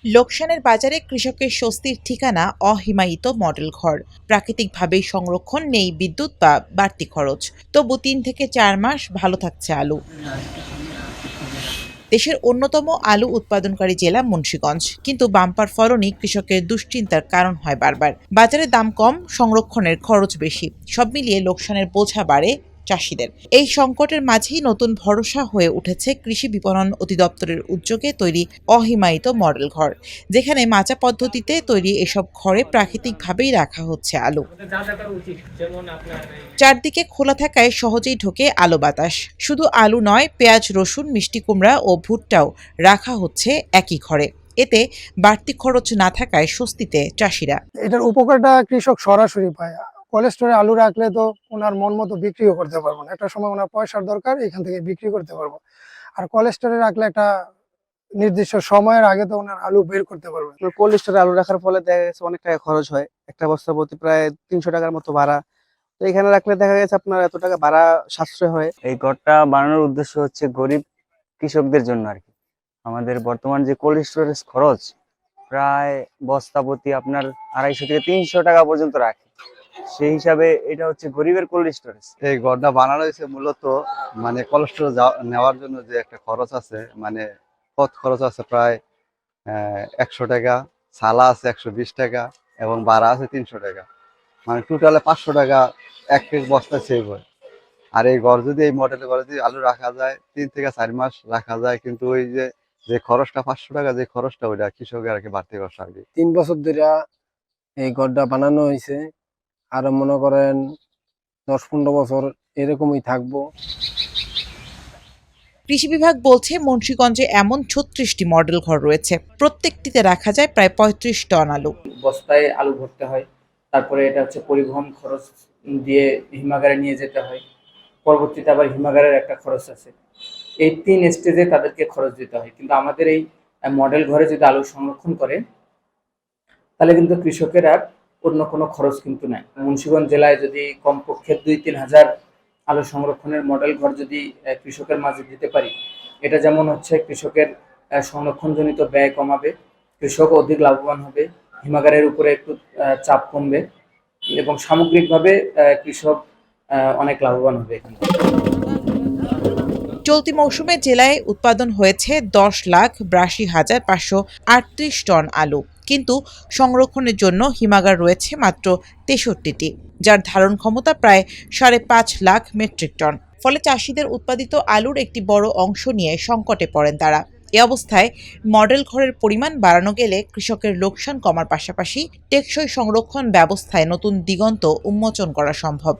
লোকসানের বাজারে কৃষকের স্বস্তির ঠিকানা অহিমায়িত মডেল ঘর। প্রাকৃতিকভাবেই সংরক্ষণ, নেই বিদ্যুৎ বা বাড়তি খরচ। তবু ৩ থেকে ৪ মাস ভালো থাকছে আলু। দেশের অন্যতম আলু উৎপাদনকারী জেলা মুন্সিগঞ্জ, কিন্তু বাম্পার ফলনই কৃষকের দুশ্চিন্তার কারণ হয় বারবার। বাজারে দাম কম, সংরক্ষণের খরচ বেশি, সব মিলিয়ে লোকসানের বোঝা বাড়ে চাষিদের। এই সংকটের মাঝেই নতুন ভরসা হয়ে উঠেছে কৃষি বিপণন অধিদপ্তরের উদ্যোগে তৈরি অহিমায়িত মডেল ঘর, যেখানে মাচা পদ্ধতিতে তৈরি এসব ঘরে প্রাকৃতিকভাবেই রাখা হচ্ছে আলু। চারদিকে খোলা থাকায় সহজেই ঢোকে আলো বাতাস। শুধু আলু নয়, পেঁয়াজ, রসুন, মিষ্টি কুমড়া ও ভুট্টাও রাখা হচ্ছে একই ঘরে। এতে বাড়তি খরচ না থাকায় স্বস্তিতে চাষিরা। এটার উপকারটা কৃষক সরাসরি পায়। কোল্ড স্টোরে আলু রাখলে তো ওনার মন মতো বিক্রিও করতে পারবো না, একটা সময় ওনার পয়সার দরকার, এখান থেকে বিক্রি করতে পারবো। আর কোল্ড স্টোরে রাখলে একটা নির্দিষ্ট সময়ের আগে তো ওনার আলু বের করতে পারবে। কোল্ড স্টোরে আলু রাখার ফলে দেখা গেছে অনেক টাকা খরচ হয়, একটা বস্তা প্রতি প্রায় 300 টাকার মতো ভাড়া। তো এখানে রাখলে দেখা গেছে আপনার এত টাকা ভাড়া সাশ্রয় হয়। এই ঘরটা বানানোর উদ্দেশ্য হচ্ছে গরিব কৃষকদের জন্য আর কি। আমাদের বর্তমান যে কোল্ড স্টোরেজ খরচ প্রায় বস্তা প্রতি আপনার 250 থেকে 300 টাকা পর্যন্ত রাখে। সেই হিসাবে এটা হচ্ছে গরিবের কোল্ড স্টোরেজ। এই ঘরটা বানানো হয়েছে মূলত মানে কোল্ড স্টোরেজ নেওয়ার জন্য যে একটা খরচ আছে, মানে পথ খরচ আছে প্রায় 100 টাকা, সালা আছে 120 টাকা এবং ভাড়া আছে 300 টাকা, মানে টোটালে 500 টাকা এক এক বস্তা সেভ হয়। আর এই ঘর যদি এই মডেলের ঘরে যদি আলু রাখা যায় 3 থেকে 4 মাস রাখা যায়, কিন্তু ওই যে খরচটা 500 টাকা, যে খরচটা ওইটা কৃষকের আর কি বাড়তি খরচ আর কি। 3 বছর ধরে এই ঘরটা বানানো হয়েছে, আর মনে করেন 10-15 বছর এরকমই থাকবো। কৃষি বিভাগ বলছে মুন্সিগঞ্জে এমন 36টি মডেল ঘর রয়েছে, প্রত্যেকটিতে রাখা যায় প্রায় 35 টন আলু। বস্তায় আলু ভরতে হয়, তারপরে এটা হচ্ছে পরিবহন খরচ দিয়ে হিমাগারে নিয়ে যেতে হয়, পরবর্তীতে আবার হিমাগারের একটা খরচ আছে। এই 3 স্টেজে তাদেরকে খরচ দিতে হয়। কিন্তু আমাদের এই মডেল ঘরে যদি আলু সংরক্ষণ করে তাহলে কিন্তু কৃষকের আর অন্য কোনো খরচ কিন্তু নাই। মুন্সিগঞ্জ জেলায় যদি কমপক্ষে 2-3 হাজার আলু সংরক্ষণের মডেল ঘর যদি কৃষকের মাঝে দিতে পারি, এটা যেমন হচ্ছে কৃষকের সংরক্ষণজনিত ব্যয় কমাবে, কৃষক অধিক লাভবান হবে, হিমাগারের উপরে একটু চাপ কমবে এবং সামগ্রিকভাবে কৃষক অনেক লাভবান হবে এখানে। চলতি মৌসুমে জেলায় উৎপাদন হয়েছে 10,82,538 টন আলু, কিন্তু সংরক্ষণের জন্য হিমাগার রয়েছে মাত্র 63টি, যার ধারণ ক্ষমতা প্রায় 5.5 লাখ মেট্রিক টন। ফলে চাষিদের উৎপাদিত আলুর একটি বড় অংশ নিয়ে সংকটে পড়েন তারা। এ অবস্থায় মডেল ঘরের পরিমাণ বাড়ানো গেলে কৃষকের লোকসান কমার পাশাপাশি টেকসই সংরক্ষণ ব্যবস্থায় নতুন দিগন্ত উন্মোচন করা সম্ভব।